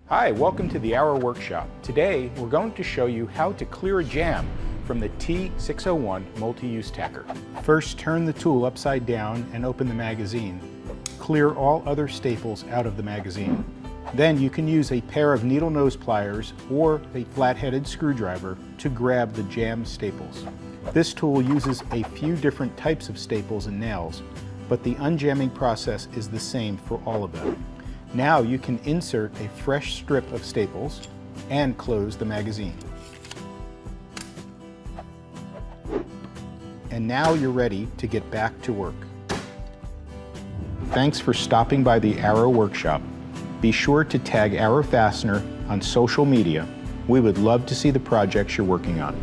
Hi, welcome to the Arrow Workshop. Today we're going to show you how to clear a jam from the T601 multi-use tacker. First, turn the tool upside down and open the magazine. Clear all other staples out of the magazine. Then you can use a pair of needle nose pliers or a flat-headed screwdriver to grab the jam staples. This tool uses a few different types of staples and nails, but the unjamming process is the same for all of them. Now you can insert a fresh strip of staples and close the magazine. And now you're ready to get back to work. Thanks for stopping by the Arrow Workshop. Be sure to tag Arrow Fastener on social media. We would love to see the projects you're working on.